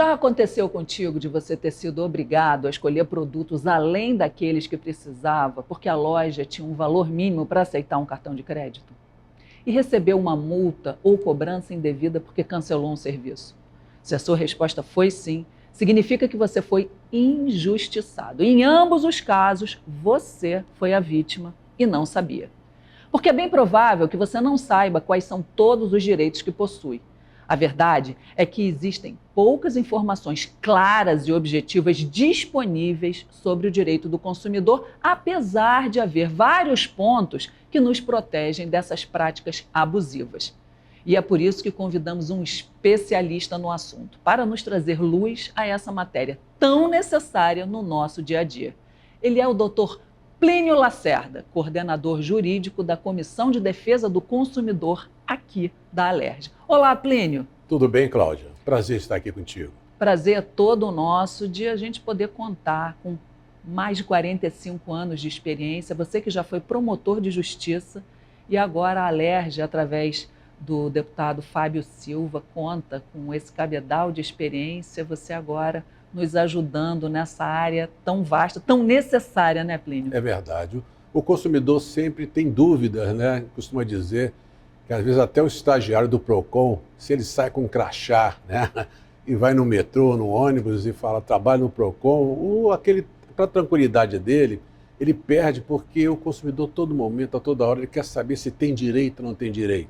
Já aconteceu contigo de você ter sido obrigado a escolher produtos além daqueles que precisava, porque a loja tinha um valor mínimo para aceitar um cartão de crédito? E recebeu uma multa ou cobrança indevida porque cancelou um serviço? Se a sua resposta foi sim, significa que você foi injustiçado. Em ambos os casos, você foi a vítima e não sabia. Porque é bem provável que você não saiba quais são todos os direitos que possui. A verdade é que existem poucas informações claras e objetivas disponíveis sobre o direito do consumidor, apesar de haver vários pontos que nos protegem dessas práticas abusivas. E é por isso que convidamos um especialista no assunto, para nos trazer luz a essa matéria tão necessária no nosso dia a dia. Ele é o Dr. Plínio Lacerda, coordenador jurídico da Comissão de Defesa do Consumidor aqui da Alerj. Olá, Plínio. Tudo bem, Cláudia? Prazer estar aqui contigo. Prazer é todo nosso de a gente poder contar com mais de 45 anos de experiência, você que já foi promotor de justiça e agora a Alerj, através do deputado Fábio Silva, conta com esse cabedal de experiência, você agora nos ajudando nessa área tão vasta, tão necessária, né, Plínio? É verdade. O consumidor sempre tem dúvidas, né? Costuma dizer que às vezes até o estagiário do PROCON, se ele sai com um crachá, né? E vai no metrô, no ônibus e fala, trabalho no PROCON, para a tranquilidade dele, ele perde porque o consumidor, todo momento, a toda hora, ele quer saber se tem direito ou não tem direito.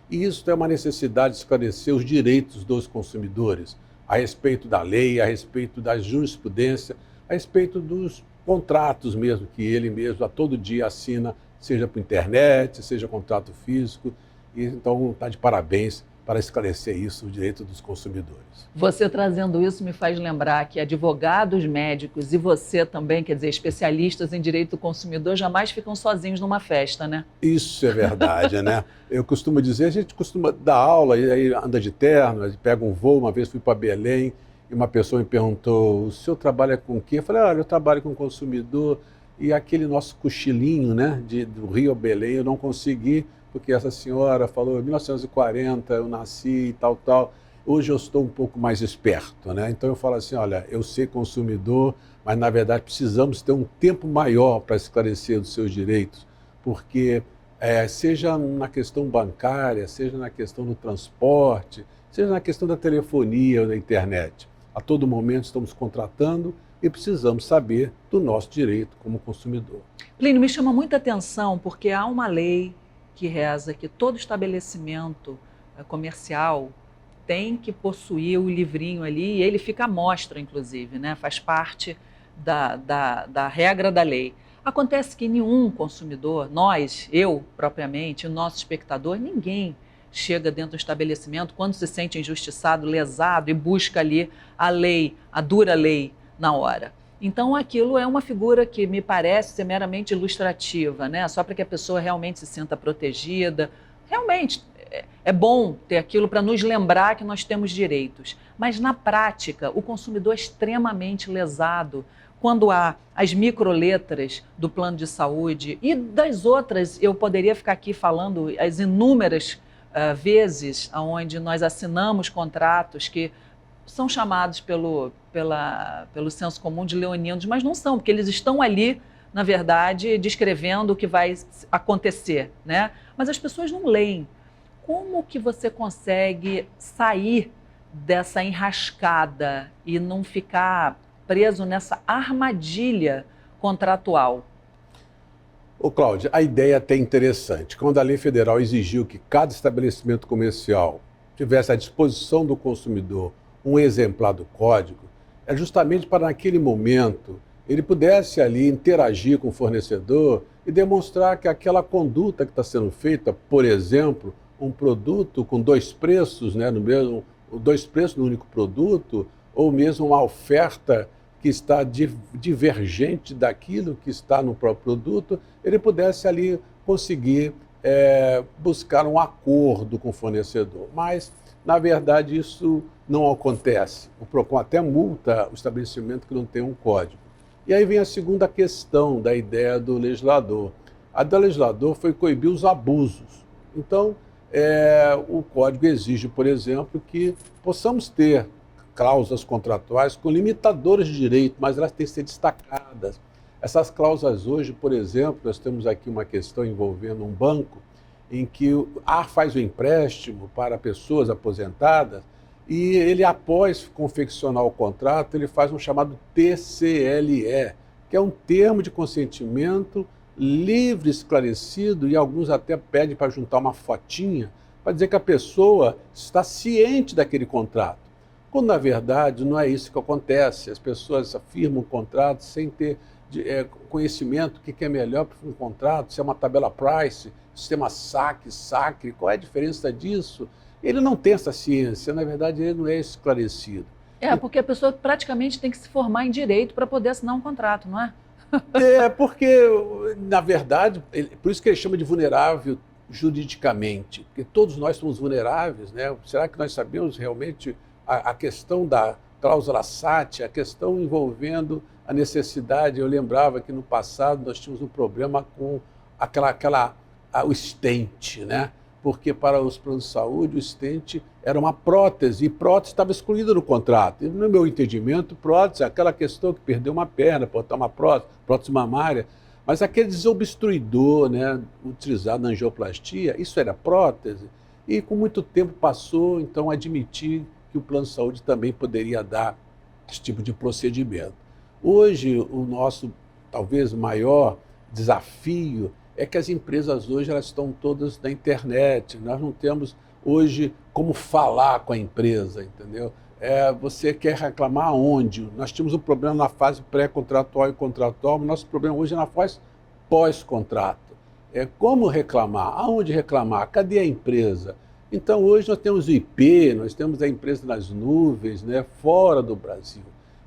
E isso é uma necessidade de esclarecer os direitos dos consumidores a respeito da lei, a respeito da jurisprudência, a respeito dos contratos mesmo, que ele mesmo a todo dia assina, seja por internet, seja contrato físico. E, então, está de parabéns para esclarecer isso, o direito dos consumidores. Você trazendo isso me faz lembrar que advogados, médicos e você também, quer dizer, especialistas em direito do consumidor, jamais ficam sozinhos numa festa, né? Isso é verdade, né? Eu costumo dizer, a gente costuma dar aula, e aí anda de terno, pega um voo. Uma vez fui para Belém e uma pessoa me perguntou, o senhor trabalha com o quê? Eu falei, olha, eu trabalho com consumidor e aquele nosso cochilinho, né, do Rio a Belém, eu não consegui, porque essa senhora falou, em 1940 eu nasci e tal. Hoje eu estou um pouco mais esperto, né? Então eu falo assim, olha, eu sei consumidor, mas na verdade precisamos ter um tempo maior para esclarecer os seus direitos, porque seja na questão bancária, seja na questão do transporte, seja na questão da telefonia ou da internet, a todo momento estamos contratando e precisamos saber do nosso direito como consumidor. Plínio, me chama muita atenção porque há uma lei que reza que todo estabelecimento comercial tem que possuir o livrinho ali, e ele fica à mostra, inclusive, né? Faz parte da regra da lei. Acontece que nenhum consumidor, nós, eu propriamente, o nosso espectador, ninguém chega dentro do estabelecimento quando se sente injustiçado, lesado e busca ali a lei, a dura lei na hora. Então aquilo é uma figura que me parece ser meramente ilustrativa, né? Só para que a pessoa realmente se sinta protegida. Realmente é bom ter aquilo para nos lembrar que nós temos direitos. Mas na prática, o consumidor é extremamente lesado quando há as microletras do plano de saúde e das outras, eu poderia ficar aqui falando as inúmeras vezes onde nós assinamos contratos que são chamados pelo senso comum de leoninos, mas não são, porque eles estão ali, na verdade, descrevendo o que vai acontecer, né? Mas as pessoas não leem. Como que você consegue sair dessa enrascada e não ficar preso nessa armadilha contratual? Ô, Cláudia, a ideia é até interessante. Quando a lei federal exigiu que cada estabelecimento comercial tivesse à disposição do consumidor um exemplar do código, é justamente para naquele momento ele pudesse ali interagir com o fornecedor e demonstrar que aquela conduta que está sendo feita, por exemplo, um produto com dois preços, né, dois preços no único produto, ou mesmo uma oferta que está divergente daquilo que está no próprio produto, ele pudesse ali conseguir buscar um acordo com o fornecedor. Mas, na verdade, isso não acontece. O PROCON até multa o estabelecimento que não tem um código. E aí vem a segunda questão da ideia do legislador. A do legislador foi coibir os abusos. Então, o código exige, por exemplo, que possamos ter cláusulas contratuais com limitadoras de direito, mas elas têm que ser destacadas. Essas cláusulas hoje, por exemplo, nós temos aqui uma questão envolvendo um banco em que faz o empréstimo para pessoas aposentadas e ele, após confeccionar o contrato, ele faz um chamado TCLE, que é um termo de consentimento livre, esclarecido, e alguns até pedem para juntar uma fotinha para dizer que a pessoa está ciente daquele contrato. Quando, na verdade, não é isso que acontece. As pessoas firmam um contrato sem ter conhecimento do que é melhor para um contrato, se é uma tabela price, sistema saque, sacre, qual é a diferença disso? Ele não tem essa ciência, na verdade, ele não é esclarecido. Porque a pessoa praticamente tem que se formar em direito para poder assinar um contrato, não é? Porque, na verdade, por isso que ele chama de vulnerável juridicamente, porque todos nós somos vulneráveis, né? Será que nós sabemos realmente a questão da cláusula SAT, a questão envolvendo a necessidade? Eu lembrava que no passado nós tínhamos um problema com o stent, né? Porque para os planos de saúde o stent era uma prótese, e prótese estava excluída no contrato. E, no meu entendimento, prótese é aquela questão que perdeu uma perna, botar uma prótese mamária, mas aquele desobstruidor, né, utilizado na angioplastia, isso era prótese, e com muito tempo passou, então, a admitir que o plano de saúde também poderia dar esse tipo de procedimento. Hoje, o nosso, talvez, maior desafio é que as empresas hoje elas estão todas na internet, nós não temos hoje como falar com a empresa, entendeu? Você quer reclamar aonde? Nós tínhamos um problema na fase pré-contratual e contratual, mas nosso problema hoje é na fase pós-contrato. Como reclamar? Aonde reclamar? Cadê a empresa? Então hoje nós temos o IP, nós temos a empresa nas nuvens, né, fora do Brasil.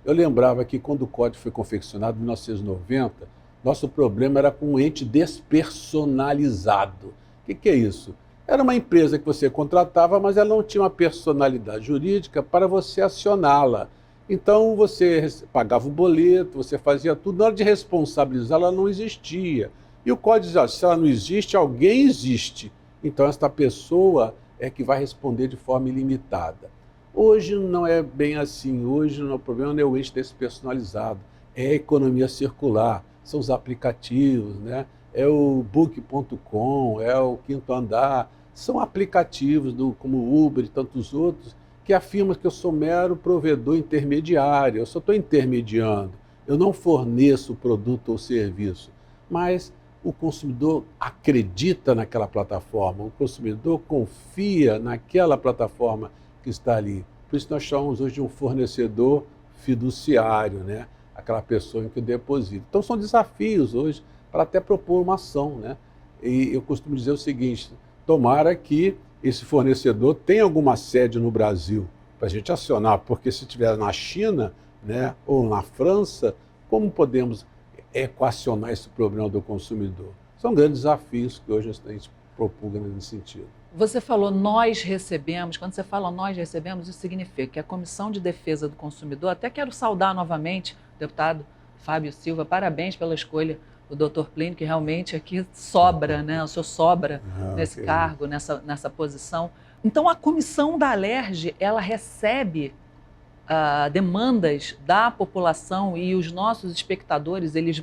Eu lembrava que quando o código foi confeccionado em 1990, nosso problema era com um ente despersonalizado. O que é isso? Era uma empresa que você contratava, mas ela não tinha uma personalidade jurídica para você acioná-la. Então você pagava o boleto, você fazia tudo, na hora de responsabilizar ela não existia. E o código dizia, se ela não existe, alguém existe. Então esta pessoa é que vai responder de forma ilimitada. Hoje não é bem assim, hoje o problema não é o ente despersonalizado, é a economia circular, são os aplicativos, né? É o book.com, é o Quinto Andar, são aplicativos como o Uber e tantos outros que afirmam que eu sou mero provedor intermediário, eu só estou intermediando, eu não forneço o produto ou serviço, mas o consumidor acredita naquela plataforma, o consumidor confia naquela plataforma que está ali. Por isso nós chamamos hoje de um fornecedor fiduciário, né? Aquela pessoa em que deposita. Então são desafios hoje para até propor uma ação, né? E eu costumo dizer o seguinte, tomara que esse fornecedor tenha alguma sede no Brasil para a gente acionar, porque se estiver na China, né, ou na França, como podemos equacionar esse problema do consumidor? São grandes desafios que hoje a gente propugna nesse sentido. Você falou nós recebemos, quando você fala nós recebemos, isso significa que a Comissão de Defesa do Consumidor, até quero saudar novamente o deputado Fábio Silva, parabéns pela escolha do Dr. Plínio, que realmente aqui sobra, né? O senhor sobra nesse cargo, nessa posição. Então a comissão da Alerj, ela recebe demandas da população e os nossos espectadores, eles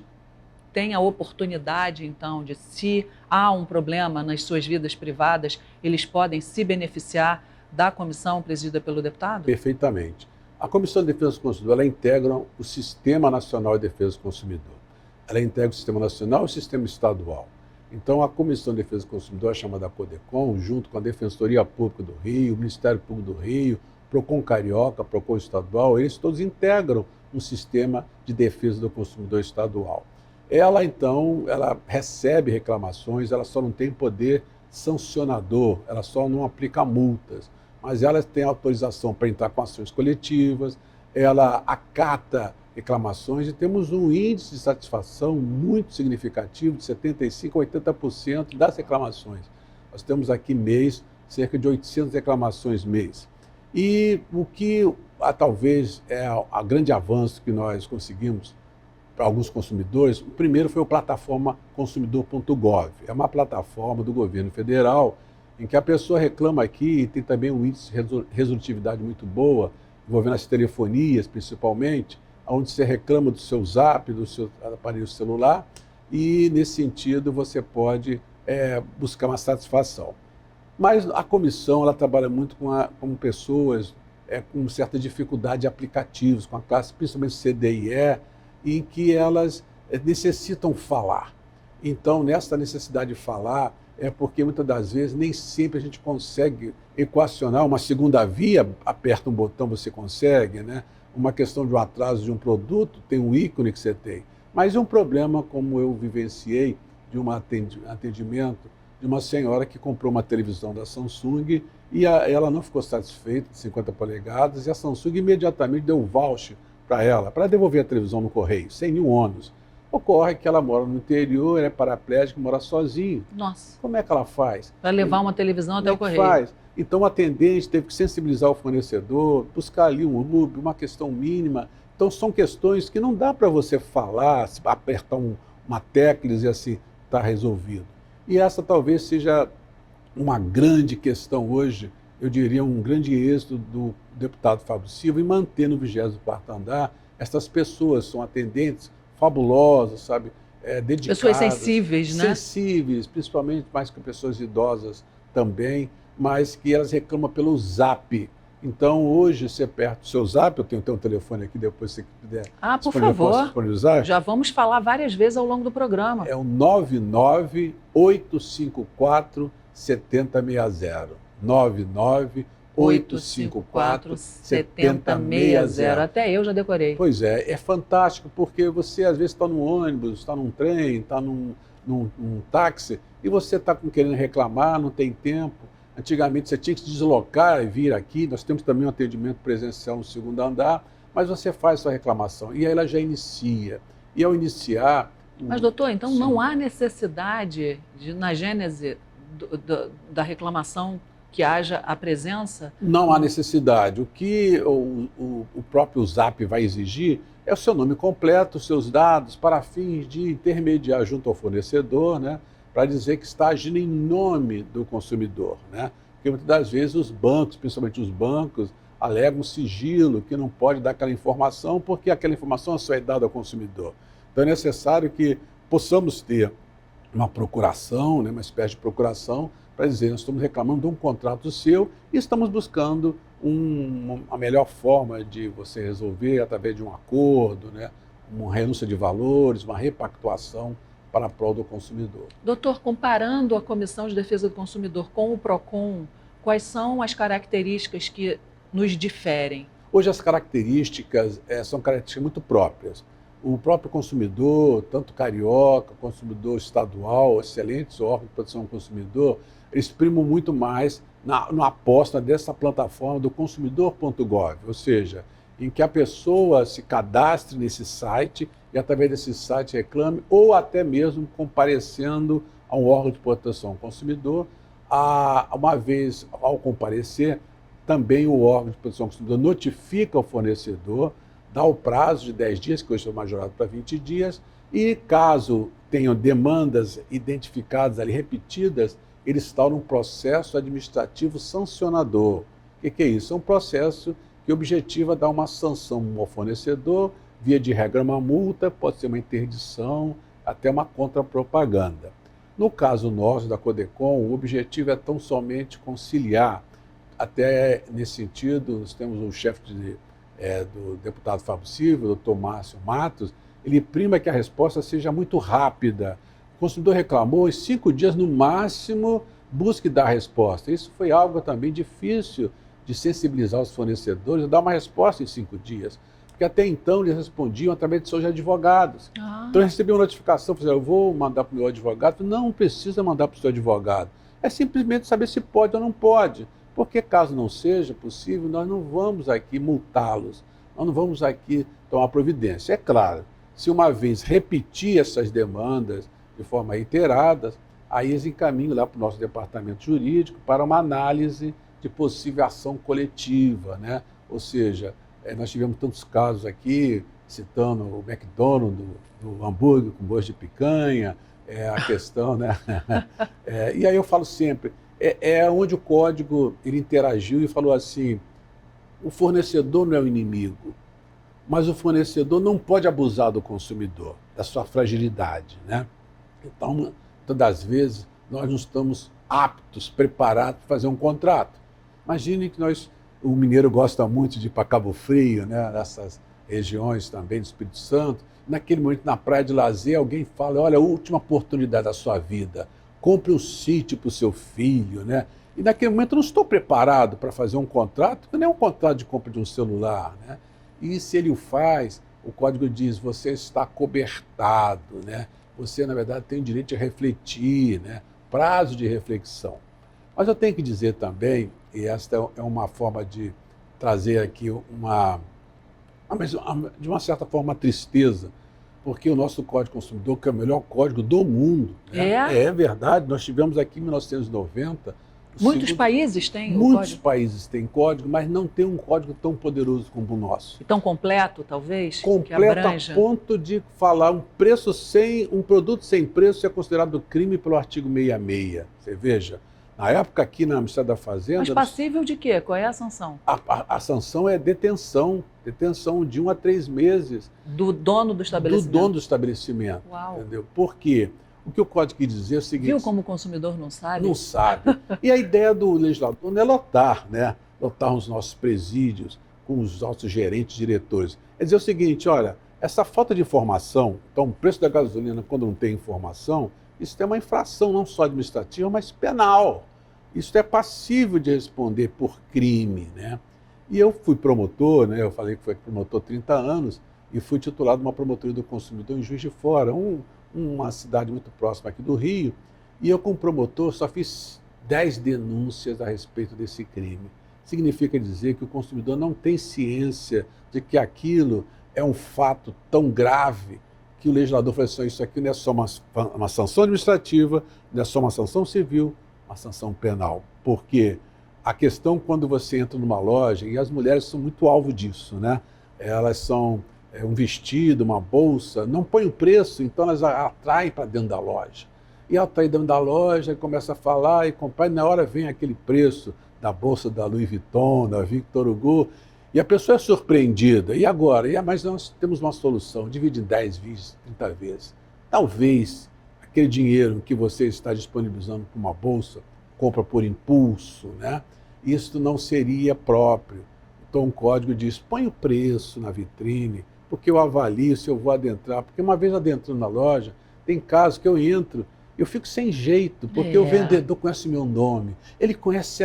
têm a oportunidade, então, de se há um problema nas suas vidas privadas, eles podem se beneficiar da comissão presidida pelo deputado? Perfeitamente. A Comissão de Defesa do Consumidor, ela integra o Sistema Nacional de Defesa do Consumidor. Ela integra o Sistema Nacional e o Sistema Estadual. Então, a Comissão de Defesa do Consumidor, chamada CODECON, junto com a Defensoria Pública do Rio, o Ministério Público do Rio, PROCON Carioca, PROCON Estadual, eles todos integram um sistema de defesa do consumidor estadual. Ela, então, ela recebe reclamações, ela só não tem poder sancionador, ela só não aplica multas, mas ela tem autorização para entrar com ações coletivas, ela acata reclamações e temos um índice de satisfação muito significativo de 75% a 80% das reclamações. Nós temos aqui mês, cerca de 800 reclamações mês. E o que talvez é o grande avanço que nós conseguimos para alguns consumidores, o primeiro foi a plataforma consumidor.gov. É uma plataforma do governo federal em que a pessoa reclama aqui e tem também um índice de resolutividade muito boa envolvendo as telefonias principalmente, onde você reclama do seu Zap, do seu aparelho celular, e nesse sentido você pode buscar uma satisfação. Mas a comissão ela trabalha muito com pessoas com certa dificuldade de aplicativos, com a classe principalmente C, D e E, em que elas necessitam falar. Então, nessa necessidade de falar, é porque muitas das vezes nem sempre a gente consegue equacionar uma segunda via, aperta um botão, você consegue, né? Uma questão de um atraso de um produto, tem um ícone que você tem. Mas um problema, como eu vivenciei, de um atendimento de uma senhora que comprou uma televisão da Samsung e ela não ficou satisfeita de 50 polegadas e a Samsung imediatamente deu um voucher para ela, para devolver a televisão no correio, sem nenhum ônus. Ocorre que ela mora no interior, é paraplégica, mora sozinha. Nossa. Como é que ela faz? Para levar uma televisão até o correio. Faz? Então, o atendente teve que sensibilizar o fornecedor, buscar ali um RUB, uma questão mínima. Então, são questões que não dá para você falar, apertar uma tecla e dizer assim, está resolvido. E essa talvez seja uma grande questão hoje, eu diria um grande êxito do deputado Fábio Silva em manter no 24º andar essas pessoas, são atendentes fabulosas, sabe, dedicadas. Pessoas sensíveis, né? Sensíveis, principalmente mais que pessoas idosas também, mas que elas reclamam pelo Zap. Então, hoje, você aperta o seu Zap, eu tenho um telefone aqui, depois se você puder. Por favor. Disponibilizar. Já vamos falar várias vezes ao longo do programa. É o 99854-7060. 99854-7060. Até eu já decorei. Pois é fantástico, porque você às vezes está no ônibus, está num trem, está num táxi, e você está querendo reclamar, não tem tempo. Antigamente você tinha que se deslocar e vir aqui, nós temos também um atendimento presencial no 2º andar, mas você faz sua reclamação e aí ela já inicia. E ao iniciar... Mas doutor, então sim, não há necessidade na gênese da reclamação que haja a presença? Não há necessidade. O que o próprio Zap vai exigir é o seu nome completo, os seus dados, para fins de intermediar junto ao fornecedor, né? Para dizer que está agindo em nome do consumidor, né? Porque muitas das vezes os bancos, principalmente os bancos, alegam sigilo, que não pode dar aquela informação, porque aquela informação só é dada ao consumidor. Então é necessário que possamos ter uma procuração, né, uma espécie de procuração, para dizer, nós estamos reclamando de um contrato seu e estamos buscando uma melhor forma de você resolver através de um acordo, né, uma renúncia de valores, uma repactuação para a prol do consumidor. Doutor, comparando a Comissão de Defesa do Consumidor com o PROCON, quais são as características que nos diferem? Hoje as características são características muito próprias. O próprio consumidor, tanto carioca, consumidor estadual, excelentes órgãos de proteção ao consumidor, eles primam muito mais na aposta dessa plataforma do consumidor.gov, ou seja, em que a pessoa se cadastre nesse site e através desse site reclame, ou até mesmo comparecendo a um órgão de proteção ao consumidor. Uma vez ao comparecer, também o órgão de proteção ao consumidor notifica o fornecedor, dá o prazo de 10 dias, que hoje foi majorado para 20 dias, e caso tenham demandas identificadas ali, repetidas, ele instaura um processo administrativo sancionador. O que é isso? É um processo que objetiva dar uma sanção ao fornecedor, via de regra uma multa, pode ser uma interdição, até uma contrapropaganda. No caso nosso, da Codecom, o objetivo é tão somente conciliar. Até nesse sentido, nós temos o chefe do deputado Fábio Silva, o doutor Márcio Matos, ele prima que a resposta seja muito rápida. O consumidor reclamou, em 5 dias no máximo, busque dar a resposta. Isso foi algo também difícil de sensibilizar os fornecedores e dar uma resposta em 5 dias. Porque até então eles respondiam através de seus advogados. Então eu recebi uma notificação, falei, eu vou mandar para o meu advogado. Não precisa mandar para o seu advogado. É simplesmente saber se pode ou não pode. Porque caso não seja possível, nós não vamos aqui multá-los. Nós não vamos aqui tomar providência. É claro, se uma vez repetir essas demandas de forma reiterada, aí eles encaminham lá para o nosso departamento jurídico para uma análise de possível ação coletiva, né? Ou seja, nós tivemos tantos casos aqui, citando o McDonald's, do hambúrguer com gosto de picanha, a questão, né? E aí eu falo sempre, onde o código ele interagiu e falou assim, o fornecedor não é o inimigo, mas o fornecedor não pode abusar do consumidor, da sua fragilidade, né? Então, muitas das vezes, nós não estamos aptos, preparados para fazer um contrato. Imagine que o mineiro gosta muito de ir para Cabo Frio, né? Nessas regiões também do Espírito Santo. Naquele momento, na praia de lazer, alguém fala, olha, a última oportunidade da sua vida, compre um sítio para o seu filho, né? E naquele momento eu não estou preparado para fazer um contrato, que nem um contrato de compra de um celular, né? E se ele o faz, o código diz, você está cobertado, né? Você, na verdade, tem o direito de refletir, né? Prazo de reflexão. Mas eu tenho que dizer também, e esta é uma forma de trazer aqui de uma certa forma, uma tristeza, porque o nosso Código Consumidor, que é o melhor código do mundo, né? É verdade, nós tivemos aqui em 1990... Muitos países têm o código? Muitos países têm código, mas não tem um código tão poderoso como o nosso. E tão completo, talvez? Completo a ponto de falar um produto sem preço é considerado crime pelo artigo 66. Você veja, na época aqui no Ministério da Fazenda... Mas passível de quê? Qual é a sanção? A sanção é detenção de 1 a 3 meses. Do dono do estabelecimento? Do dono do estabelecimento. Uau. Entendeu? Por quê? O que o código quer dizer é o seguinte... Viu como o consumidor não sabe? Não sabe. E a ideia do legislador não é lotar, né? Lotar os nossos presídios com os nossos gerentes, diretores. É dizer o seguinte, olha, essa falta de informação, então o preço da gasolina quando não tem informação, isso é uma infração não só administrativa, mas penal. Isso é passível de responder por crime, né? E eu fui promotor, né? Eu falei que fui promotor há 30 anos e fui titulado uma promotoria do consumidor em Juiz de Fora, uma cidade muito próxima aqui do Rio, e eu, como promotor, só fiz 10 denúncias a respeito desse crime. Significa dizer que o consumidor não tem ciência de que aquilo é um fato tão grave que o legislador falou assim, isso aqui não é só uma sanção administrativa, não é só uma sanção civil, uma sanção penal. Porque a questão, quando você entra numa loja, e as mulheres são muito alvo disso, né? Elas são... um vestido, uma bolsa, não põe o preço, então elas atraem para dentro da loja. E atrai dentro da loja, começa a falar e comprar, e na hora vem aquele preço da bolsa da Louis Vuitton, da Victor Hugo, e a pessoa é surpreendida. E agora? Mas nós temos uma solução, divide em 10 vezes, 30 vezes. Talvez aquele dinheiro que você está disponibilizando para uma bolsa, compra por impulso, né? Isso não seria próprio. Então o código diz, põe o preço na vitrine, porque eu avalio se eu vou adentrar. Porque uma vez adentrando na loja, tem casos que eu entro, eu fico sem jeito, porque o vendedor conhece meu nome, ele conhece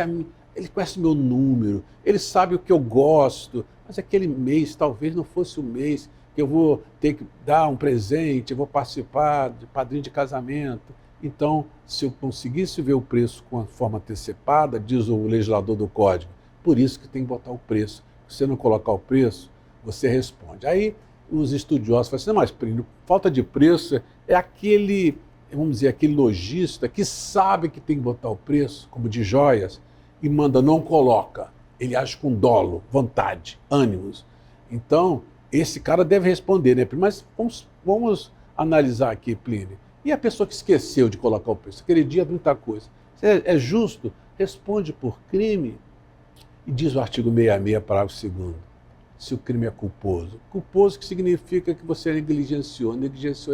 meu número, ele sabe o que eu gosto, mas aquele mês talvez não fosse o mês que eu vou ter que dar um presente, eu vou participar de padrinho de casamento. Então, se eu conseguisse ver o preço com a forma antecipada, diz o legislador do código, por isso que tem que botar o preço. Se você não colocar o preço, você responde. Aí os estudiosos falam assim, não, mas Plínio, falta de preço é aquele, vamos dizer, aquele lojista que sabe que tem que botar o preço, como de joias, e manda, não coloca. Ele age com dolo, vontade, ânimos. Então, esse cara deve responder, né? Mas vamos analisar aqui, Plínio. E a pessoa que esqueceu de colocar o preço? Aquele dia, muita coisa. É justo? Responde por crime. E diz o artigo 66, parágrafo 2º, se o crime é culposo. Culposo que significa que você negligenciou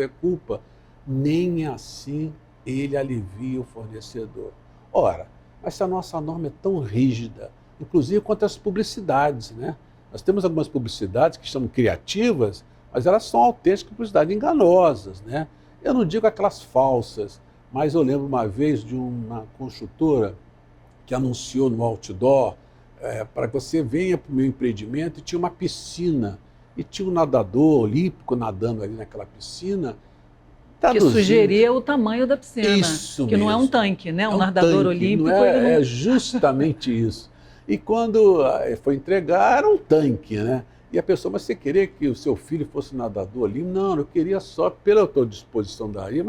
é culpa, nem assim ele alivia o fornecedor. Ora, mas se a nossa norma é tão rígida, inclusive quanto às publicidades, né? Nós temos algumas publicidades que são criativas, mas elas são autênticas publicidades enganosas, né? Eu não digo aquelas falsas, mas eu lembro uma vez de uma construtora que anunciou no outdoor, para que você venha para o meu empreendimento, e tinha uma piscina, e tinha um nadador olímpico nadando ali naquela piscina. Que sugeria o tamanho da piscina. Isso que mesmo. Não é um tanque, né? Um tanque, nadador olímpico. É justamente isso. E quando foi entregar, era um tanque, né? E a pessoa, mas você queria que o seu filho fosse nadador olímpico? Não, eu queria só, pela tua disposição da área,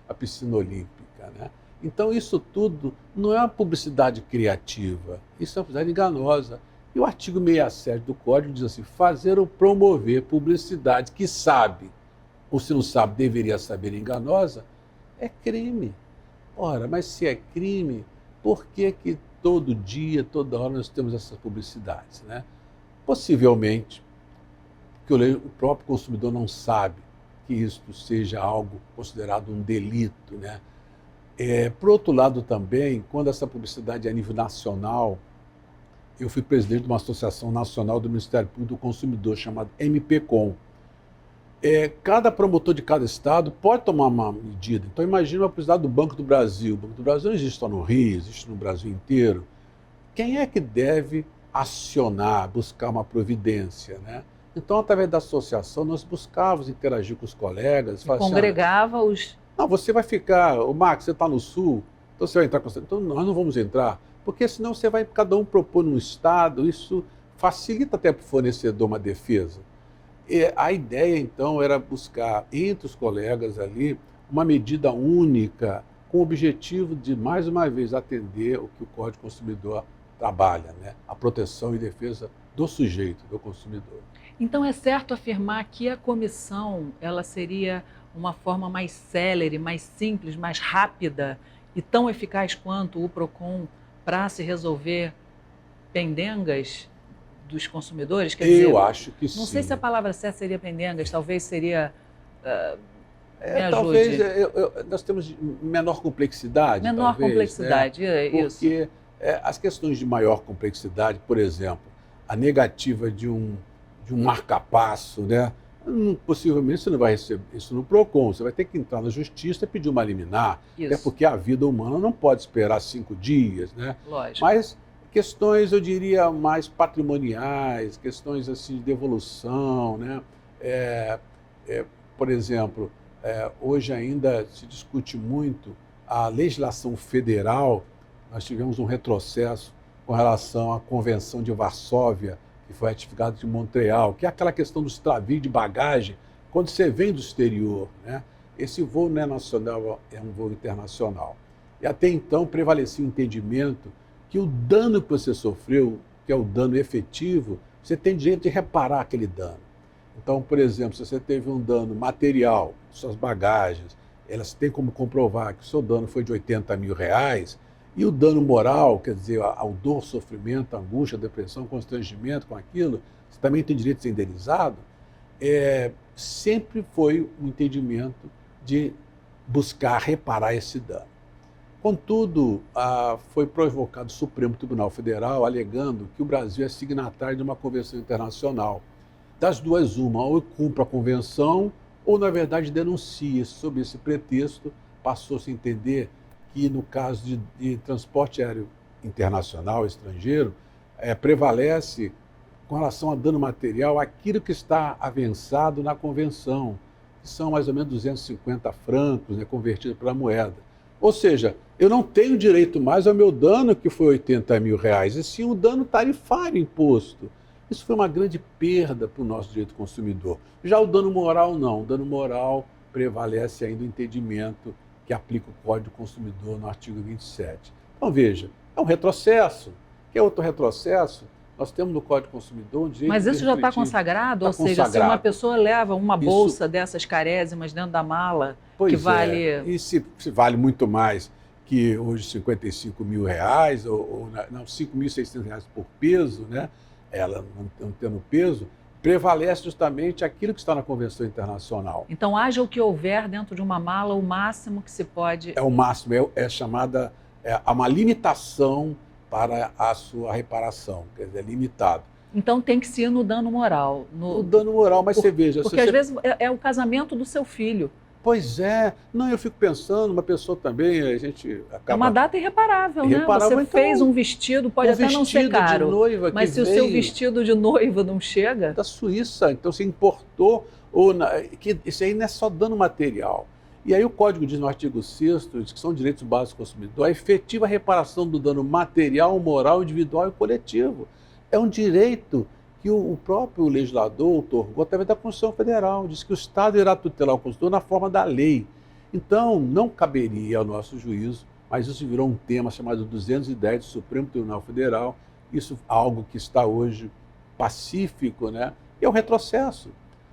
a piscina olímpica, né? Então, isso tudo não é uma publicidade criativa, isso é uma publicidade enganosa. E o artigo 67 do Código diz assim, fazer ou promover publicidade que sabe, ou se não sabe, deveria saber enganosa, é crime. Ora, mas se é crime, por que todo dia, toda hora nós temos essas publicidades, né? Possivelmente, que o próprio consumidor não sabe que isto seja algo considerado um delito, né? Por outro lado também, quando essa publicidade é a nível nacional, eu fui presidente de uma associação nacional do Ministério Público do Consumidor, chamada MPCOM. Cada promotor de cada estado pode tomar uma medida. Então, imagina a publicidade do Banco do Brasil. O Banco do Brasil não existe só no Rio, existe no Brasil inteiro. Quem é que deve acionar, buscar uma providência, né? Então, através da associação, nós buscávamos interagir com os colegas. Congregava assim, os... Não, você vai ficar... O Max, você está no Sul, então você vai entrar com... Então, nós não vamos entrar, porque senão você vai cada um propor num estado, isso facilita até para o fornecedor uma defesa. A ideia, então, era buscar entre os colegas ali uma medida única, com o objetivo de, mais uma vez, atender o que o Código do Consumidor trabalha, né? A proteção e defesa do sujeito, do consumidor. Então, é certo afirmar que a comissão ela seria uma forma mais célere, mais simples, mais rápida e tão eficaz quanto o PROCON para se resolver pendengas dos consumidores? Quer dizer, eu acho que sim. Não sei se a palavra certa seria pendengas, talvez seria... talvez nós temos menor complexidade. Menor talvez, complexidade, né? Isso. Porque as questões de maior complexidade, por exemplo, a negativa de um marca-passo, né? Possivelmente você não vai receber isso no PROCON, você vai ter que entrar na justiça e pedir uma liminar, até porque a vida humana não pode esperar 5 dias, né? Lógico. Mas questões, eu diria, mais patrimoniais, questões assim de devolução, né? Por exemplo, hoje ainda se discute muito a legislação federal. Nós tivemos um retrocesso com relação à Convenção de Varsóvia, que foi ratificada de Montreal, que é aquela questão do extravio de bagagem quando você vem do exterior, né? Esse voo não é nacional, é um voo internacional. E até então prevalecia o entendimento que o dano que você sofreu, que é o dano efetivo, você tem direito de reparar aquele dano. Então, por exemplo, se você teve um dano material, suas bagagens, elas têm como comprovar que o seu dano foi de R$80 mil, e o dano moral, quer dizer, a dor, sofrimento, a angústia, a depressão, constrangimento com aquilo, você também tem direito de ser indenizado, sempre foi um entendimento de buscar reparar esse dano. Contudo, foi provocado o Supremo Tribunal Federal alegando que o Brasil é signatário de uma convenção internacional. Das duas, uma, ou cumpre a convenção, ou, na verdade, denuncia. Sob esse pretexto, passou-se a entender que, no caso de transporte aéreo internacional, estrangeiro, prevalece, com relação a dano material, aquilo que está avançado na convenção, que são mais ou menos 250 francos, né, convertido para a moeda. Ou seja, eu não tenho direito mais ao meu dano, que foi R$80 mil, e sim o dano tarifário imposto. Isso foi uma grande perda para o nosso direito consumidor. Já o dano moral, não. O dano moral prevalece ainda o entendimento que aplica o Código do Consumidor no artigo 27. Então, veja, é um retrocesso. Que é outro retrocesso? Nós temos no Código do Consumidor um direito... Mas isso já está consagrado? Ou seja, se uma pessoa leva uma bolsa dessas carésimas dentro da mala, que vale... E se vale muito mais que hoje R$55 mil, ou não, R$5.600 por peso, né? Ela não tendo peso, prevalece justamente aquilo que está na Convenção Internacional. Então, haja o que houver dentro de uma mala, o máximo que se pode... É o máximo, é chamada... há uma limitação para a sua reparação, quer dizer, é limitado. Então tem que ser no dano moral. No dano moral, mas você veja... Porque às vezes é o casamento do seu filho. Pois é. Não, eu fico pensando, uma pessoa também, a gente acaba... É uma data irreparável, né? Você então, fez um vestido, pode até não ser caro, de noiva mas se o seu vestido de noiva não chega... Da Suíça, então você importou, isso aí não é só dano material. E aí o Código diz no artigo 6º, diz que são direitos básicos do consumidor, a efetiva reparação do dano material, moral, individual e coletivo. É um direito que o próprio legislador otorgou através da Constituição Federal, diz que o Estado irá tutelar o consumidor na forma da lei. Então, não caberia ao nosso juízo, mas isso virou um tema chamado 210 do Supremo Tribunal Federal, isso é algo que está hoje pacífico, né? E é um retrocesso.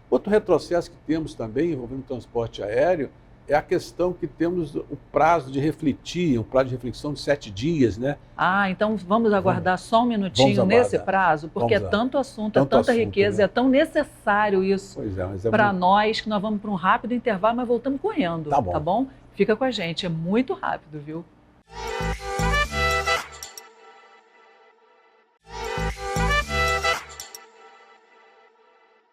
Outro retrocesso que temos também, envolvendo o transporte aéreo, é a questão que temos o prazo de refletir, um prazo de reflexão de 7 dias, né? Ah, então vamos aguardar só um minutinho nesse prazo, porque é tanto assunto, é tanta riqueza, né? É tão necessário isso para nós, que nós vamos para um rápido intervalo, mas voltamos correndo, tá bom? Fica com a gente, é muito rápido, viu?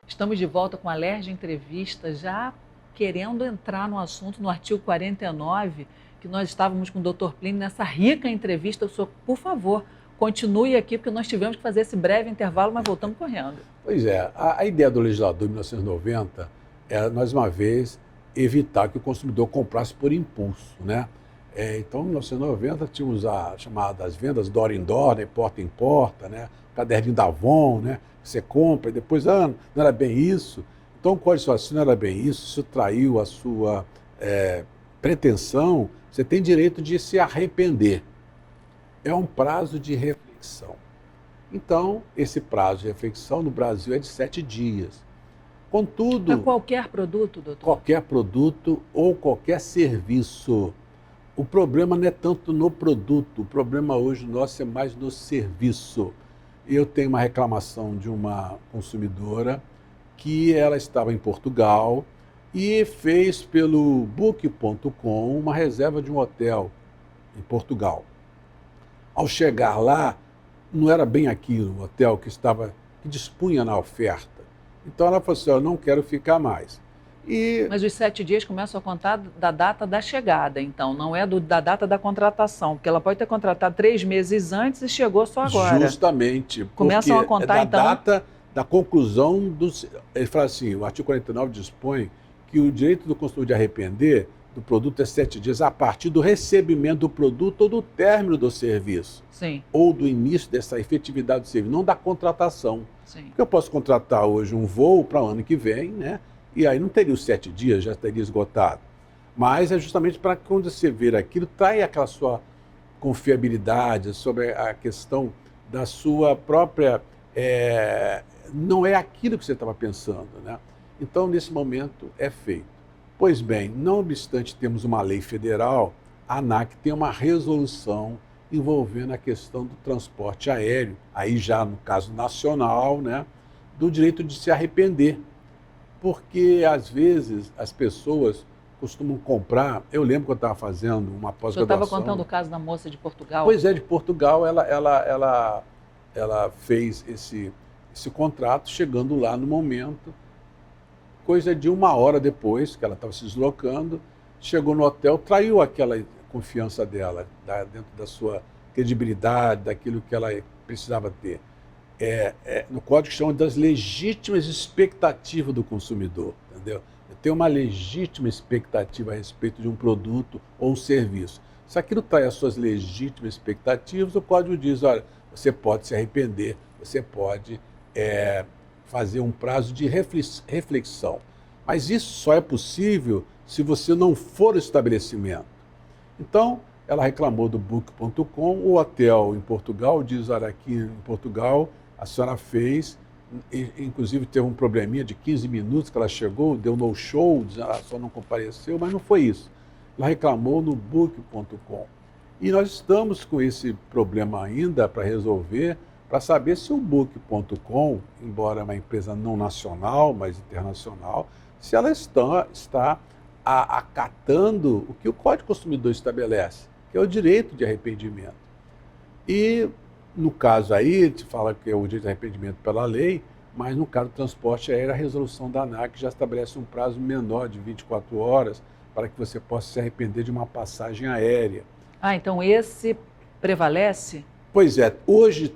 Estamos de volta com a Alerj Entrevista, já querendo entrar no assunto, no artigo 49, que nós estávamos com o Dr. Plínio nessa rica entrevista. O senhor, por favor, continue aqui, porque nós tivemos que fazer esse breve intervalo, mas voltamos correndo. Pois é, a ideia do legislador em 1990 era, mais uma vez, evitar que o consumidor comprasse por impulso, né? Então, em 1990, tínhamos as chamadas vendas door in door, né? Porta em porta, né? Caderninho da Avon, né? Você compra e depois, não era bem isso. Então, o Código de Raciocínio não era bem isso, isso traiu a sua pretensão, você tem direito de se arrepender. É um prazo de reflexão. Então, esse prazo de reflexão no Brasil é de 7 dias. Contudo... Para qualquer produto, doutor? Qualquer produto ou qualquer serviço. O problema não é tanto no produto, o problema hoje nosso é mais no serviço. Eu tenho uma reclamação de uma consumidora que ela estava em Portugal e fez pelo Book.com uma reserva de um hotel em Portugal. Ao chegar lá, não era bem aquilo, o hotel que dispunha na oferta. Então ela falou assim, eu não quero ficar mais. Mas os 7 dias começam a contar da data da chegada, então, não é da data da contratação, porque ela pode ter contratado 3 meses antes e chegou só agora. Justamente. Começam a contar, então... da data da conclusão do... Ele fala assim, o artigo 49 dispõe que o direito do consumidor de arrepender do produto é 7 dias a partir do recebimento do produto ou do término do serviço. Sim. Ou do início dessa efetividade do serviço, não da contratação. Sim. Porque eu posso contratar hoje um voo para o ano que vem, né? E aí não teria os 7 dias, já teria esgotado. Mas é justamente para que quando você ver aquilo, trai aquela sua confiabilidade sobre a questão da sua própria... não é aquilo que você estava pensando, né? Então, nesse momento, é feito. Pois bem, não obstante termos uma lei federal, a ANAC tem uma resolução envolvendo a questão do transporte aéreo, aí já no caso nacional, né? Do direito de se arrepender. Porque, às vezes, as pessoas costumam comprar... Eu lembro que eu estava fazendo uma pós-graduação... O senhor estava contando o caso da moça de Portugal? Pois é, de Portugal, ela fez esse contrato, chegando lá no momento, coisa de 1 hora depois, que ela estava se deslocando, chegou no hotel, traiu aquela confiança dela, dentro da sua credibilidade, daquilo que ela precisava ter. No código chama das legítimas expectativas do consumidor, entendeu? Eu tenho uma legítima expectativa a respeito de um produto ou um serviço. Se aquilo trai as suas legítimas expectativas, o código diz, olha, você pode se arrepender, você pode fazer um prazo de reflexão. Mas isso só é possível se você não for o estabelecimento. Então, ela reclamou do Book.com, o hotel em Portugal diz, olha, aqui em Portugal, a senhora fez, inclusive teve um probleminha de 15 minutos que ela chegou, deu no show, ela só não compareceu, mas não foi isso. Ela reclamou no Book.com. E nós estamos com esse problema ainda para resolver, para saber se o Book.com, embora é uma empresa não nacional, mas internacional, se ela está acatando o que o Código Consumidor estabelece, que é o direito de arrependimento. E, no caso aí, te fala que é o direito de arrependimento pela lei, mas no caso do transporte aéreo, a resolução da ANAC já estabelece um prazo menor de 24 horas para que você possa se arrepender de uma passagem aérea. Ah, então esse prevalece? Pois é, hoje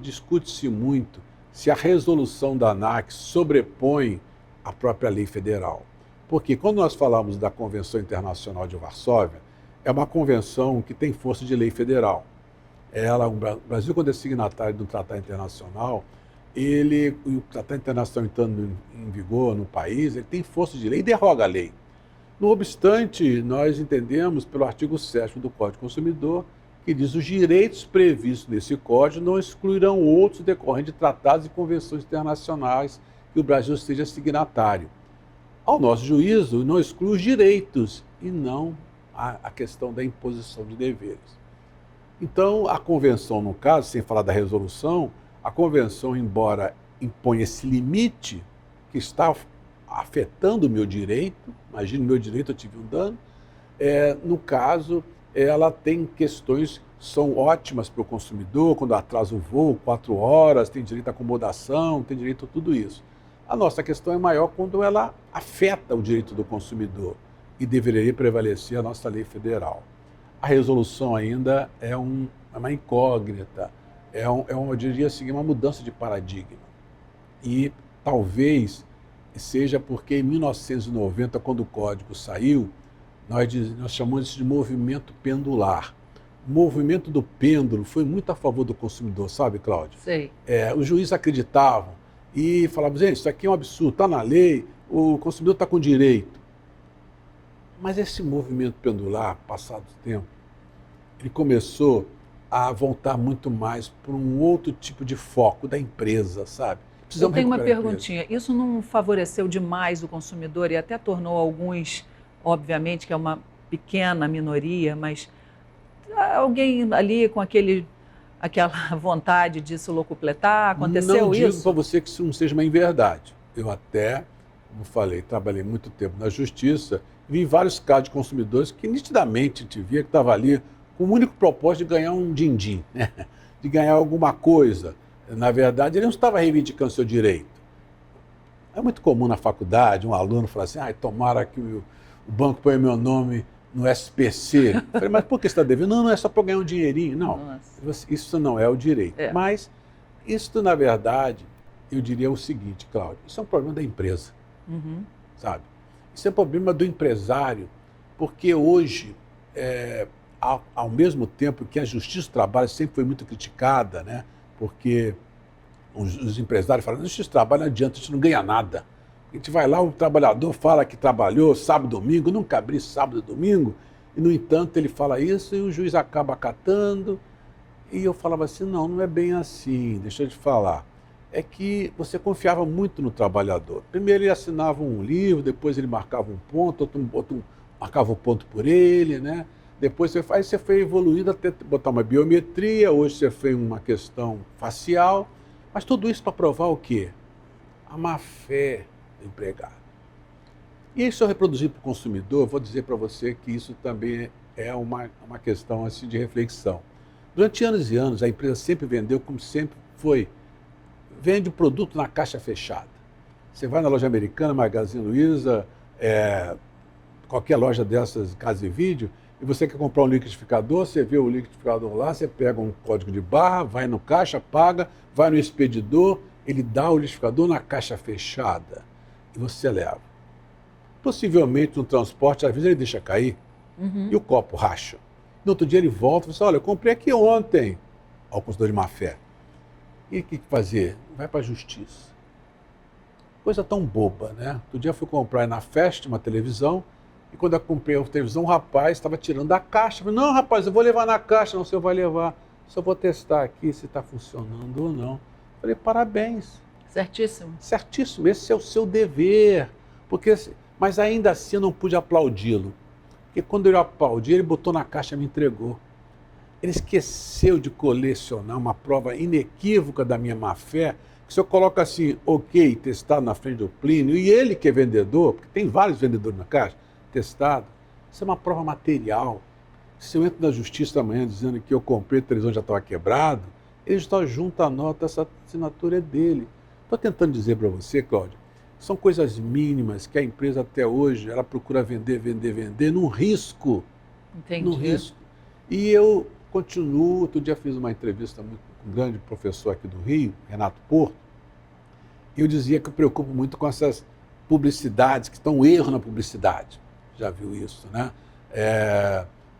discute-se muito se a resolução da ANAC sobrepõe a própria lei federal. Porque quando nós falamos da Convenção Internacional de Varsóvia, é uma convenção que tem força de lei federal. O Brasil, quando é signatário de um tratado internacional, o tratado internacional entrando em vigor no país, ele tem força de lei e derroga a lei. No obstante, nós entendemos pelo artigo 7º do Código do Consumidor, que diz os direitos previstos nesse código não excluirão outros decorrentes de tratados e convenções internacionais que o Brasil seja signatário. Ao nosso juízo, não exclui os direitos e não a questão da imposição de deveres. Então, a convenção, no caso, sem falar da resolução, a convenção, embora imponha esse limite que está afetando o meu direito, imagine o meu direito, eu tive um dano, no caso, ela tem questões que são ótimas para o consumidor, quando atrasa o voo, 4 horas, tem direito à acomodação, tem direito a tudo isso. A nossa questão é maior quando ela afeta o direito do consumidor e deveria prevalecer a nossa lei federal. A resolução ainda é uma incógnita, eu diria assim, uma mudança de paradigma. E talvez seja porque em 1990, quando o código saiu, nós chamamos isso de movimento pendular. O movimento do pêndulo foi muito a favor do consumidor, sabe, Cláudio? Sei. Os juízes acreditavam e falavam, gente, isso aqui é um absurdo, está na lei, o consumidor está com direito. Mas esse movimento pendular, passado o tempo, ele começou a voltar muito mais para um outro tipo de foco da empresa, sabe? Eu tenho uma perguntinha, isso não favoreceu demais o consumidor e até tornou alguns, obviamente que é uma pequena minoria, mas alguém ali com aquela vontade de se locupletar, aconteceu isso? Não digo para você que isso não seja uma inverdade. Eu até, como falei, trabalhei muito tempo na justiça, vi vários casos de consumidores que nitidamente a gente via que estava ali com o único propósito de ganhar um din-din, né? De ganhar alguma coisa. Na verdade, ele não estava reivindicando seu direito. É muito comum na faculdade um aluno falar assim, tomara que o banco ponha meu nome no SPC. Eu falei, mas por que você está devendo? Não, é só para ganhar um dinheirinho. Não, isso não é o direito. Mas isso, na verdade, eu diria o seguinte, Cláudio, isso é um problema da empresa, sabe? Isso é um problema do empresário, porque hoje, ao mesmo tempo que a Justiça do Trabalho sempre foi muito criticada, né? Porque os empresários falam, a Justiça do Trabalho não adianta, a gente não ganha nada. A gente vai lá, o trabalhador fala que trabalhou sábado, domingo, nunca abri sábado e domingo, e no entanto ele fala isso e o juiz acaba acatando. E eu falava assim, não é bem assim, deixa eu te falar. É que você confiava muito no trabalhador. Primeiro ele assinava um livro, depois ele marcava um ponto, outro marcava o ponto por ele, né? Depois você foi evoluindo até botar uma biometria, hoje você fez uma questão facial, mas tudo isso para provar o quê? A má-fé do empregado. E se eu reproduzir para o consumidor, eu vou dizer para você que isso também é uma questão assim, de reflexão. Durante anos e anos, a empresa sempre vendeu como sempre foi. Vende o produto na caixa fechada. Você vai na loja americana, Magazine Luiza, qualquer loja dessas, casa e vídeo, e você quer comprar um liquidificador, você vê o liquidificador lá, você pega um código de barra, vai no caixa, paga, vai no expedidor, ele dá o liquidificador na caixa fechada e você leva. Possivelmente no transporte, às vezes ele deixa cair e o copo racha. No outro dia ele volta e fala assim, olha, eu comprei aqui ontem, ao consumidor de má fé. E o que fazer? Vai para a justiça. Coisa tão boba, né? Outro dia eu fui comprar na Fest uma televisão, e quando eu comprei a televisão, o rapaz estava tirando da caixa. Eu falei, não, rapaz, eu vou levar na caixa. Não, o senhor vai levar. Só vou testar aqui se está funcionando ou não. Eu falei, parabéns. Certíssimo. Certíssimo, esse é o seu dever. Mas ainda assim eu não pude aplaudi-lo. Porque quando eu aplaudi, ele botou na caixa e me entregou. Ele esqueceu de colecionar uma prova inequívoca da minha má-fé, que se eu coloco assim, ok, testado na frente do Plínio, e ele que é vendedor, porque tem vários vendedores na caixa, testado, isso é uma prova material. Se eu entro na justiça amanhã dizendo que eu comprei a televisão já estava quebrado, ele está junto à nota, essa assinatura é dele. Estou tentando dizer para você, Cláudio, são coisas mínimas que a empresa até hoje, ela procura vender, num risco. Entendi. Num risco. E eu continuo, outro dia fiz uma entrevista com um grande professor aqui do Rio, Renato Porto, e eu dizia que eu preocupo muito com essas publicidades, que estão um erro na publicidade. Já viu isso, né?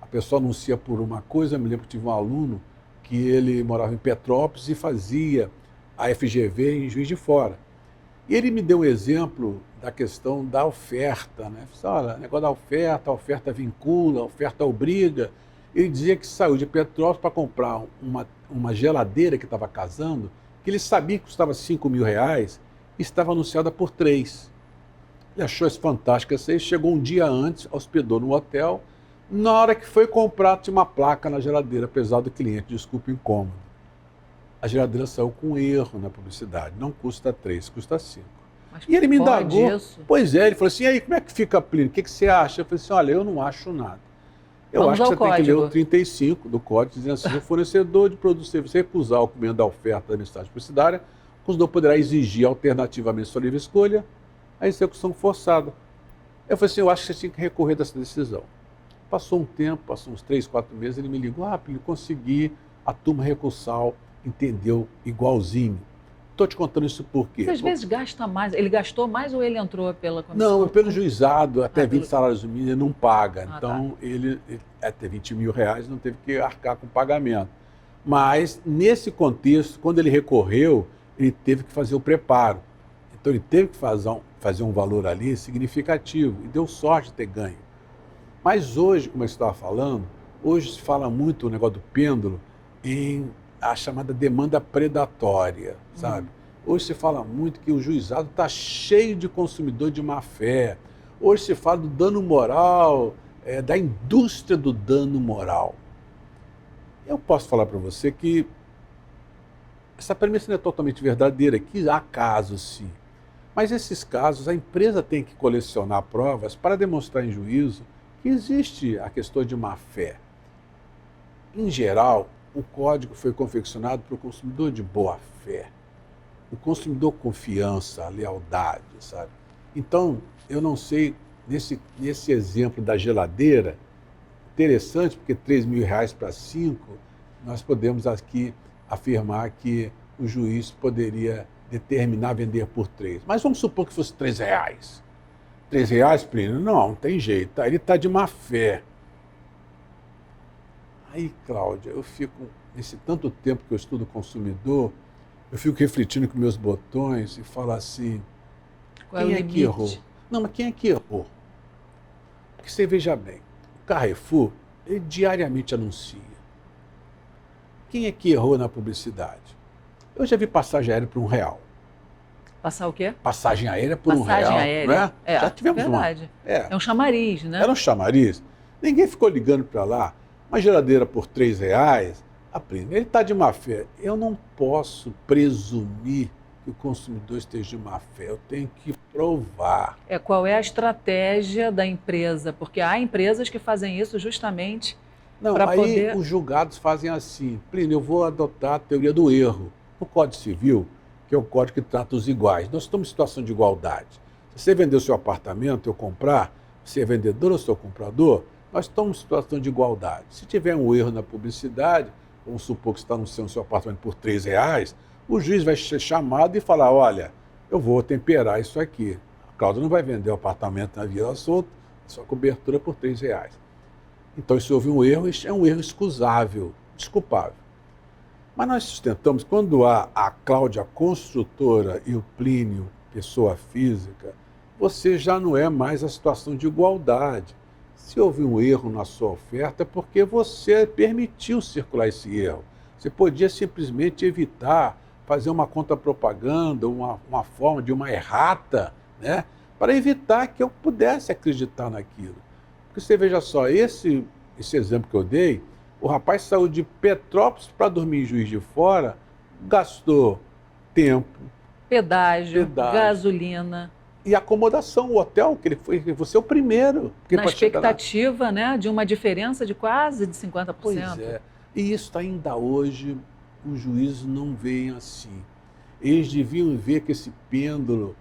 A pessoa anuncia por uma coisa, eu me lembro que tive um aluno que ele morava em Petrópolis e fazia a FGV em Juiz de Fora. E ele me deu um exemplo da questão da oferta, né? Olha, negócio da oferta, a oferta vincula, a oferta obriga. Ele dizia que saiu de Petrópolis para comprar uma geladeira que estava casando, que ele sabia que custava R$5.000 e estava anunciada por 3. Ele achou isso fantástico. Aí chegou um dia antes, hospedou no hotel. Na hora que foi comprar, tinha uma placa na geladeira, apesar do cliente, desculpa o incômodo. A geladeira saiu com erro na publicidade. Não custa 3, custa 5. Mas E ele me pode indagou. isso? Pois é, ele falou assim, e aí, como é que fica, Plínio? O que você acha? Eu falei assim, olha, eu não acho nada. Eu Vamos acho que ao você tem que ler código. o 35 do código, dizendo assim, o fornecedor de produtos e serviços recusar o cumprimento da oferta da mensagem publicitária, o consumidor poderá exigir alternativamente sua livre escolha a execução forçada. Eu falei assim, eu acho que você tinha que recorrer dessa decisão. Passou um tempo, passou uns 3, 4 meses, ele me ligou, Plínio, consegui, a turma recursal entendeu igualzinho. Estou te contando isso por quê? Você às vezes gasta mais. Ele gastou mais ou ele entrou pela comissão? Não, pelo juizado, até 20 pelo- salários mínimos ele não paga. Ah, Então, ele até 20 mil reais não teve que arcar com pagamento. Mas, nesse contexto, quando ele recorreu, ele teve que fazer o preparo. Então, ele teve que fazer um valor ali significativo e deu sorte de ter ganho. Mas hoje, como eu estava falando, hoje se fala muito o negócio do pêndulo em a chamada demanda predatória, sabe? Hoje se fala muito que o juizado está cheio de consumidor de má fé. Hoje se fala do dano moral, da indústria do dano moral. Eu posso falar para você que essa premissa não é totalmente verdadeira, que há casos sim. Mas esses casos, a empresa tem que colecionar provas para demonstrar em juízo que existe a questão de má fé. Em geral, o código foi confeccionado para o consumidor de boa fé, o consumidor confiança, lealdade, sabe? Então, eu não sei, nesse exemplo da geladeira, interessante, porque 3 mil reais para 5, nós podemos aqui afirmar que o juiz poderia determinar vender por 3. Mas vamos supor que fosse 3 reais. 3 reais, Plínio? Não tem jeito, ele está de má fé. Aí, Cláudia, eu fico, nesse tanto tempo que eu estudo consumidor, eu fico refletindo com meus botões e falo assim, Qual quem é o é que limite? errou? Não, mas quem é que errou? Porque você veja bem, o Carrefour, ele diariamente anuncia. Quem é que errou na publicidade? Eu já vi passagem aérea por R$1. Passar o quê? Passagem aérea por Passagem R$1, aérea. não é? Já tivemos verdade. uma. É. É um chamariz, né? Era um chamariz. Ninguém ficou ligando para lá. Uma geladeira por R$3, ele está de má fé. Eu não posso presumir que o consumidor esteja de má fé. Eu tenho que provar. Qual é a estratégia da empresa? Porque há empresas que fazem isso justamente Não, para aí poder... os julgados fazem assim. Plínio, eu vou adotar a teoria do erro. No Código Civil, que é o código que trata os iguais, nós estamos em situação de igualdade. Se você vender o seu apartamento, eu comprar, você é vendedor ou sou comprador, nós estamos em situação de igualdade. Se tiver um erro na publicidade, vamos supor que você está anunciando o seu apartamento por R$3, o juiz vai ser chamado e falar, olha, eu vou temperar isso aqui. A Cláudia não vai vender o apartamento na Vila Solta, sua cobertura por R$3. Então, se houve um erro, é um erro excusável, desculpável. Mas nós sustentamos, quando há a Cláudia construtora e o Plínio, pessoa física, você já não é mais a situação de igualdade. Se houve um erro na sua oferta, é porque você permitiu circular esse erro. Você podia simplesmente evitar, fazer uma contrapropaganda, uma forma de uma errata, né, para evitar que eu pudesse acreditar naquilo. Porque você veja só, esse exemplo que eu dei, o rapaz saiu de Petrópolis para dormir em Juiz de Fora, gastou tempo, Pedágio, gasolina. E acomodação, o hotel, que ele foi, você é o primeiro. Na expectativa, né, de uma diferença de quase de 50%. Pois é. E isso ainda hoje, os juízes não veem assim. Eles deviam ver que esse pêndulo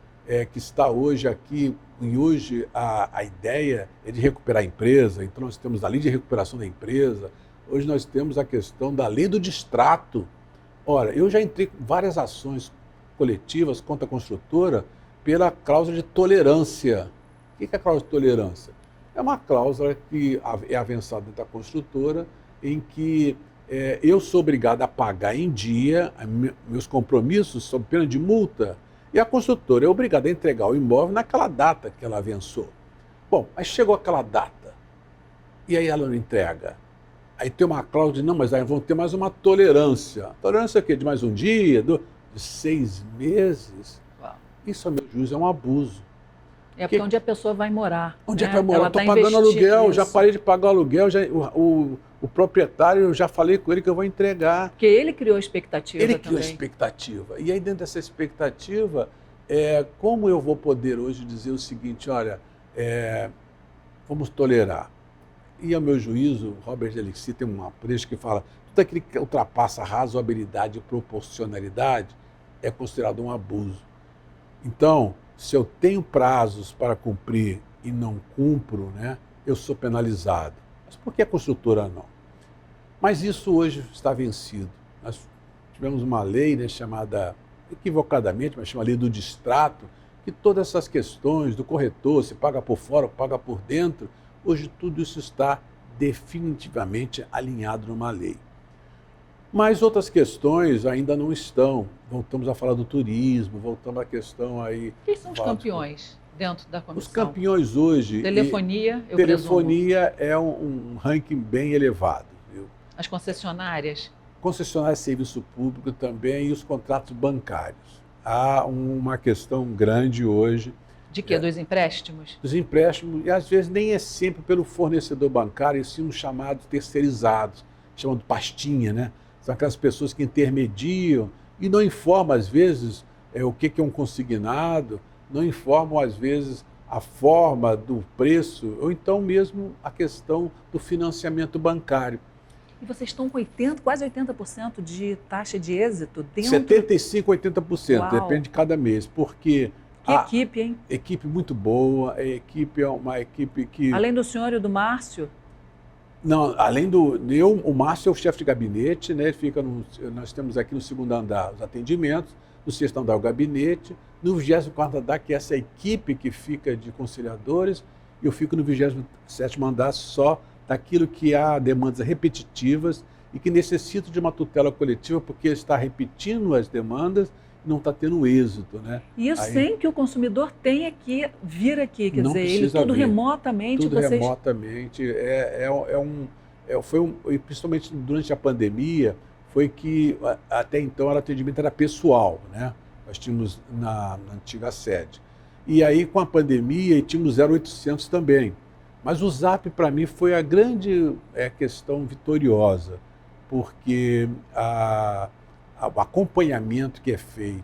que está hoje aqui, e hoje a ideia é de recuperar a empresa, então nós temos a lei de recuperação da empresa, hoje nós temos a questão da lei do distrato. Ora, eu já entrei com várias ações coletivas contra a construtora pela cláusula de tolerância. O que é a cláusula de tolerância? É uma cláusula que é avançada dentro da construtora, em que eu sou obrigado a pagar em dia meus compromissos sob pena de multa, e a construtora é obrigada a entregar o imóvel naquela data que ela avançou. Bom, mas chegou aquela data, e aí ela não entrega. Aí tem uma cláusula de, não, mas aí vão ter mais uma tolerância. Tolerância é o quê? De mais um dia? De 6 meses? Uau. Isso, a meu juízo, é um abuso. É porque onde a pessoa vai morar. Onde é né? que vai morar? Estou Tá pagando aluguel, já isso. parei de pagar o aluguel, o proprietário, eu já falei com ele que eu vou entregar. Porque ele criou a expectativa Ele criou a também. expectativa. E aí, dentro dessa expectativa, como eu vou poder hoje dizer o seguinte, olha, vamos tolerar. E, ao meu juízo, Robert Alexi tem uma trecho que fala tudo aquilo que ultrapassa a razoabilidade e proporcionalidade é considerado um abuso. Então, se eu tenho prazos para cumprir e não cumpro, né, eu sou penalizado. Mas por que a construtora não? Mas isso hoje está vencido. Nós tivemos uma lei, né, chamada, equivocadamente, mas chama lei do distrato, que todas essas questões do corretor, se paga por fora ou paga por dentro, hoje tudo isso está definitivamente alinhado numa lei. Mas outras questões ainda não estão. Voltamos a falar do turismo, voltamos à questão aí... Quem são os campeões dentro da comissão? Os campeões hoje... Telefonia, eu Telefonia é um ranking bem elevado. Viu? As concessionárias? Concessionárias de serviço público também e os contratos bancários. Há uma questão grande hoje... De quê? Dos empréstimos? Dos empréstimos, e às vezes nem é sempre pelo fornecedor bancário, e sim uns chamados terceirizados, chamam de pastinha, né? São aquelas pessoas que intermediam e não informam, às vezes, o que é um consignado, não informam, às vezes, a forma do preço, ou então mesmo a questão do financiamento bancário. E vocês estão com quase 80% de taxa de êxito dentro... 75%, 80%, Uau. depende de cada mês, porque... Que equipe, hein? Equipe muito boa, a equipe é uma equipe que... Além do senhor e do Márcio? Não, além o Márcio é o chefe de gabinete, né? Nós temos aqui no segundo andar os atendimentos, no sexto andar o gabinete, no 24º andar, que é essa equipe que fica de conciliadores, e eu fico no 27º andar só daquilo que há demandas repetitivas e que necessitam de uma tutela coletiva porque está repetindo as demandas e não está tendo êxito, né? E isso sem que o consumidor tenha que vir aqui, quer dizer, ele precisa tudo vir. remotamente. Tudo remotamente, e principalmente durante a pandemia, foi que até então o atendimento era pessoal, né? Nós tínhamos na antiga sede. E aí com a pandemia tínhamos 0800 também. Mas o Zap para mim foi a grande questão vitoriosa, porque o acompanhamento que é feito,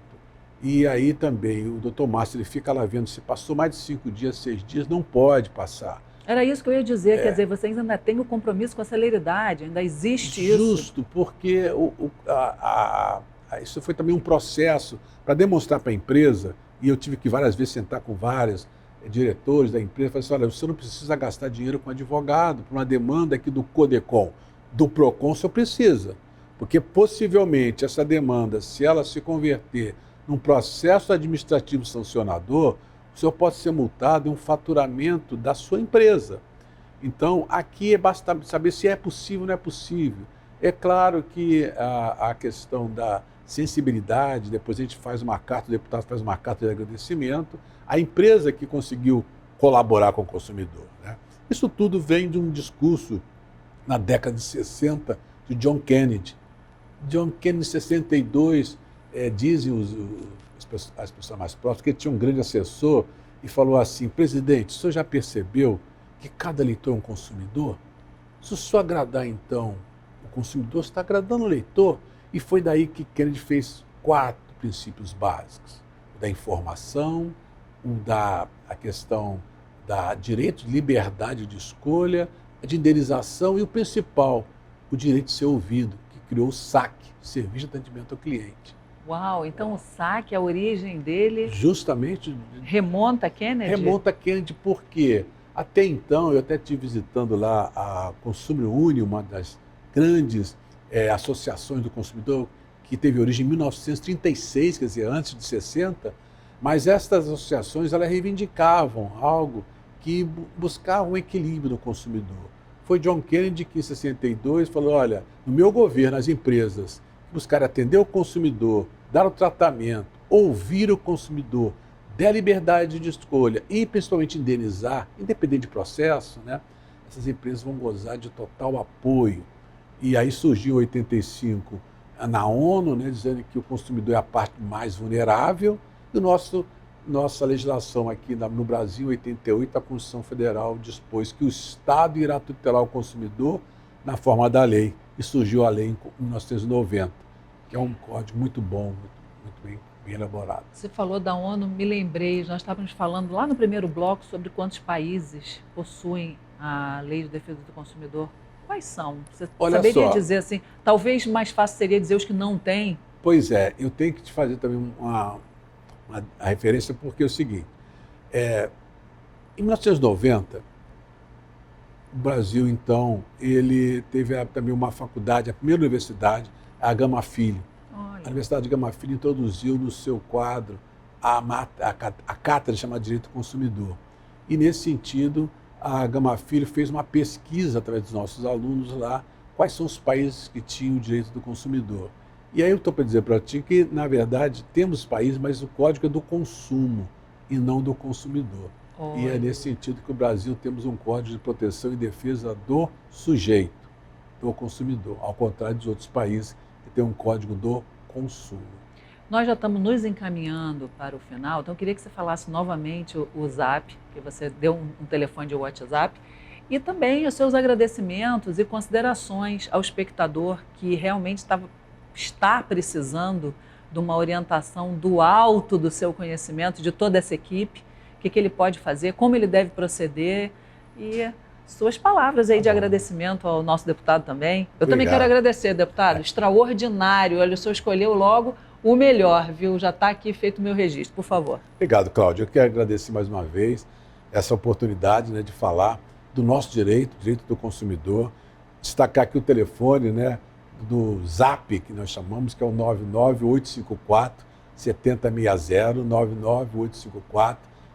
e aí também o doutor Márcio, ele fica lá vendo, se passou mais de 5 dias, 6 dias, não pode passar. Era isso que eu ia dizer, quer dizer, você ainda tem o compromisso com a celeridade, ainda existe isso. Justo, porque isso foi também um processo para demonstrar para a empresa, e eu tive que várias vezes sentar com vários diretores da empresa, e falar assim, olha, você não precisa gastar dinheiro com advogado, para uma demanda aqui do CODECOM, do PROCON, o senhor precisa. Porque possivelmente essa demanda, se ela se converter num processo administrativo sancionador, o senhor pode ser multado em um faturamento da sua empresa. Então, aqui basta saber se é possível ou não é possível. É claro que a questão da sensibilidade, depois a gente faz uma carta, o deputado faz uma carta de agradecimento, a empresa que conseguiu colaborar com o consumidor, né? Isso tudo vem de um discurso na década de 60 de John Kennedy. John Kennedy, em 62, dizem as pessoas mais próximas, que ele tinha um grande assessor e falou assim, presidente, o senhor já percebeu que cada eleitor é um consumidor? Se o senhor agradar, então, o consumidor, você está agradando o eleitor. E foi daí que Kennedy fez 4 princípios básicos. O da informação, a questão da direito de liberdade de escolha, de indenização e o principal, o direito de ser ouvido, que criou o SAC, Serviço de Atendimento ao Cliente. Uau, então o SAC, a origem dele... Justamente... Remonta a Kennedy? Remonta a Kennedy porque, até então, eu até estive visitando lá a Consumer Union, uma das grandes associações do consumidor, que teve origem em 1936, quer dizer, antes de 60, mas estas associações, elas reivindicavam algo que buscava um equilíbrio no consumidor. Foi John Kennedy que, em 62, falou, olha, no meu governo, as empresas buscaram atender o consumidor, dar o tratamento, ouvir o consumidor, der a liberdade de escolha e, principalmente, indenizar, independente de processo, né? Essas empresas vão gozar de total apoio. E aí surgiu em 85 na ONU, né, dizendo que o consumidor é a parte mais vulnerável, e o nosso nossa legislação aqui no Brasil, em 88, a Constituição Federal dispôs que o Estado irá tutelar o consumidor na forma da lei. E surgiu a lei em 1990, que é um código muito bom, muito bem elaborado. Você falou da ONU, me lembrei, nós estávamos falando lá no primeiro bloco sobre quantos países possuem a Lei de Defesa do Consumidor. Quais são? Você saberia dizer assim? Talvez mais fácil seria dizer os que não têm. Pois é, eu tenho que te fazer também a referência, porque é o seguinte, em 1990, o Brasil, então, ele teve também uma faculdade, a primeira universidade, a Gama Filho. Olha. A Universidade de Gama Filho introduziu no seu quadro a cátedra chamada Direito do Consumidor. E, nesse sentido, a Gama Filho fez uma pesquisa através dos nossos alunos lá, quais são os países que tinham o direito do consumidor. E aí eu estou para dizer para ti que, na verdade, temos países, mas o código é do consumo e não do consumidor. E é nesse sentido que o Brasil temos um código de proteção e defesa do sujeito, do consumidor, ao contrário dos outros países que têm um código do consumo. Nós já estamos nos encaminhando para o final, então eu queria que você falasse novamente o Zap, que você deu um telefone de WhatsApp, e também os seus agradecimentos e considerações ao espectador que realmente está precisando de uma orientação do alto do seu conhecimento, de toda essa equipe, o que ele pode fazer, como ele deve proceder e suas palavras aí de agradecimento ao nosso deputado também. Eu também quero agradecer, deputado, extraordinário, olha, o senhor escolheu logo o melhor, viu? Já está aqui feito o meu registro, por favor. Obrigado, Cláudio. Eu quero agradecer mais uma vez essa oportunidade, né, de falar do nosso direito do consumidor, destacar aqui o telefone, né, do Zap, que nós chamamos, que é o 99854-7060,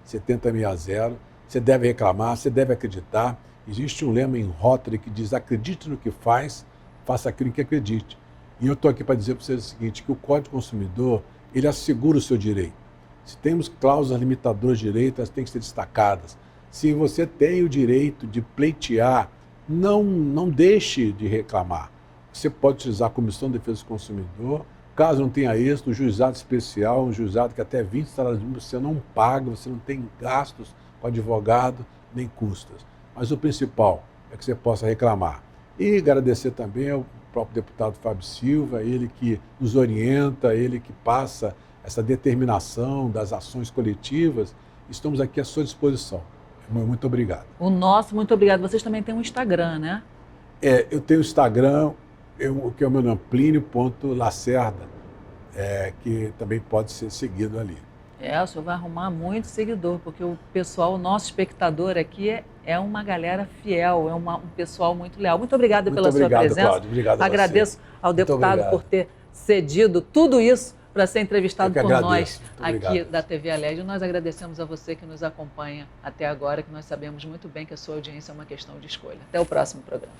99854-7060. Você deve reclamar, você deve acreditar. Existe um lema em Rotary que diz: acredite no que faz, faça aquilo que acredite. E eu estou aqui para dizer para vocês o seguinte, que o Código do Consumidor, ele assegura o seu direito. Se temos cláusulas limitadoras de direito, elas têm que ser destacadas. Se você tem o direito de pleitear, não deixe de reclamar. Você pode utilizar a Comissão de Defesa do Consumidor. Caso não tenha êxito, o juizado especial, um juizado que até 20 salários mínimos você não paga, você não tem gastos com advogado, nem custas. Mas o principal é que você possa reclamar. E agradecer também ao próprio deputado Fábio Silva, ele que nos orienta, ele que passa essa determinação das ações coletivas. Estamos aqui à sua disposição. Muito obrigado. Muito obrigado. Vocês também têm um Instagram, né? Eu tenho o Instagram, que é o meu nome, Plínio.Lacerda, que também pode ser seguido ali. O senhor vai arrumar muito seguidor, porque o pessoal, o nosso espectador aqui é uma galera fiel, um pessoal muito leal. Muito obrigada pela sua presença. Cláudio. Obrigado a Agradeço você. ao deputado por ter cedido tudo isso para ser entrevistado por agradeço. nós aqui da TV Alerj. Nós agradecemos a você que nos acompanha até agora, que nós sabemos muito bem que a sua audiência é uma questão de escolha. Até o próximo programa.